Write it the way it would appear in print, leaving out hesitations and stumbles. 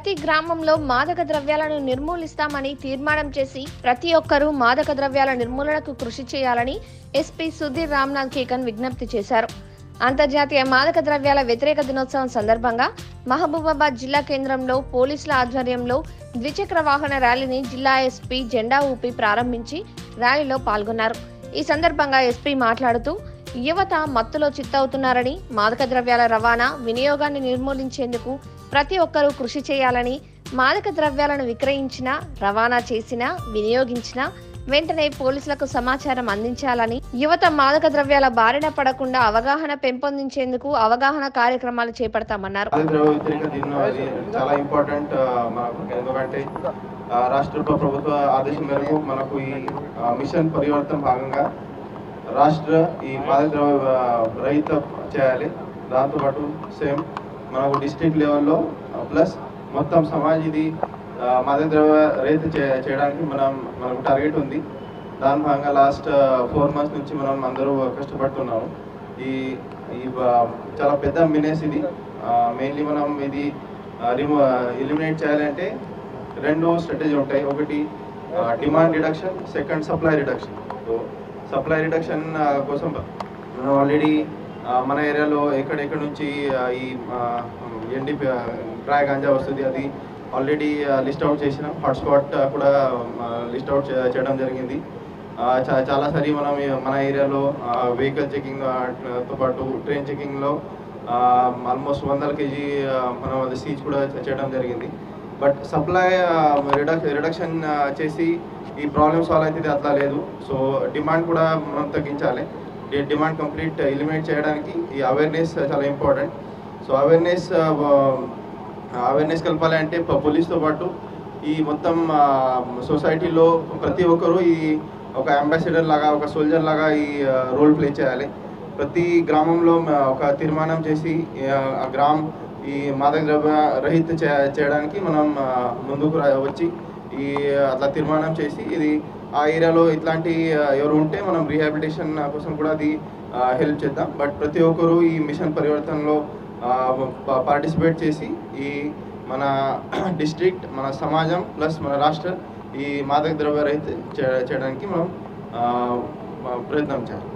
ప్రతి గ్రామంలో మాదక ద్రవ్యాలను నిర్మూలిస్తామని తీర్మానం చేసి ప్రతి ఒక్కరూ మాదక ద్రవ్యాల నిర్మూలనకు కృషి చేయాలని ఎస్పీ సుధీర్ రామ్నాథ్ కేకన్ విజ్ఞప్తి చేశారు. అంతర్జాతీయ మాదక ద్రవ్యాల వ్యతిరేక దినోత్సవం సందర్భంగా మహబూబాబాద్ జిల్లా కేంద్రంలో పోలీసుల ఆధ్వర్యంలో ద్విచక్ర వాహన ర్యాలీని జిల్లా ఎస్పీ జెండా ఊపి ప్రారంభించి ర్యాలీలో పాల్గొన్నారు. ఈ సందర్భంగా ఎస్పీ మాట్లాడుతూ యువత మత్తులో చిత్తవుతున్నారని, మాదక ద్రవ్యాల రవాణా వినియోగాన్ని నిర్మూలించేందుకు ప్రతి ఒక్కరూ కృషి చేయాలని, మాదక ద్రవ్యాలను విక్రయించినా, రవాణా చేసినా, వినియోగించినా వెంటనే పోలీసులకు సమాచారం అందించాలని, యువత మాదక ద్రవ్యాల బారిన పడకుండా అవగాహన పెంపొందించేందుకు అవగాహన కార్యక్రమాలు చేపడతామన్నారు. చాలా ఇంపార్టెంట్ ఎందుకంటే రాష్ట్ర ప్రభుత్వ ఆదేశం మేరకు మనకు ఈ మిషన్ పరివర్తన భాగంగా రాష్ట్ర ఈ మాదక ద్రవ్య రహిత చేయాలి. దాంతోపాటు సేమ్ మనకు డిస్ట్రిక్ట్ లెవెల్లో ప్లస్ మొత్తం సమాజ్ ఇది మాదక ద్రవ్య రహిత చేయడానికి మనకు టార్గెట్ ఉంది. దాని భాగంగా లాస్ట్ 4 months నుంచి మనం అందరూ కష్టపడుతున్నాము. ఈ చాలా పెద్ద మినేస్ ఇది. మెయిన్లీ మనం ఇది ఎలిమినేట్ చేయాలంటే 2 స్ట్రాటజీ ఉంటాయి. ఒకటి demand reduction, second supply reduction. So supply reduction కోసం మనం ఆల్రెడీ మన ఏరియాలో ఎక్కడెక్కడ నుంచి ఈ డ్రై గాంజా వస్తుంది అది ఆల్రెడీ లిస్ట్ అవుట్ చేసినాం. హాట్స్పాట్ కూడా లిస్ట్ అవుట్ చేయడం జరిగింది. చాలాసారి మనం మన ఏరియాలో వెహికల్ చెకింగ్తో పాటు ట్రైన్ చెకింగ్లో ఆల్మోస్ట్ 100 kg మనం అది సీజ్ కూడా చేయడం జరిగింది. బట్ సప్లై రిడక్షన్ చేసి ఈ ప్రాబ్లమ్ సాల్వ్ అయితే అట్లా లేదు. సో డిమాండ్ కూడా మనం తగ్గించాలి. డిమాండ్ కంప్లీట్ ఎలిమినేట్ చేయడానికి ఈ అవేర్నెస్ చాలా ఇంపార్టెంట్. సో అవేర్నెస్ కలపాలి అంటే పోలీస్తో పాటు ఈ మొత్తం సొసైటీలో ప్రతి ఒక్కరూ ఈ ఒక అంబాసిడర్ లాగా, ఒక సోల్జర్ లాగా ఈ రోల్ ప్లే చేయాలి. ప్రతి గ్రామంలో ఒక తీర్మానం చేసి ఈ మాదక ద్రవ్య రహిత చేయడానికి మనం ముందుకు వచ్చి ఈ అట్లా తీర్మానం చేసి ఇది ఆ ఏరియాలో ఇట్లాంటి ఎవరు ఉంటే మనం రీహాబిలిటేషన్ కోసం కూడా అది హెల్ప్ చేద్దాం. బట్ ప్రతి ఒక్కరూ ఈ మిషన్ పరివర్తనలో పార్టిసిపేట్ చేసి ఈ మన డిస్ట్రిక్ట్, మన సమాజం ప్లస్ మన రాష్ట్ర ఈ మాదక ద్రవ్య రహిత చేయడానికి మనం ప్రయత్నం చేయాలి.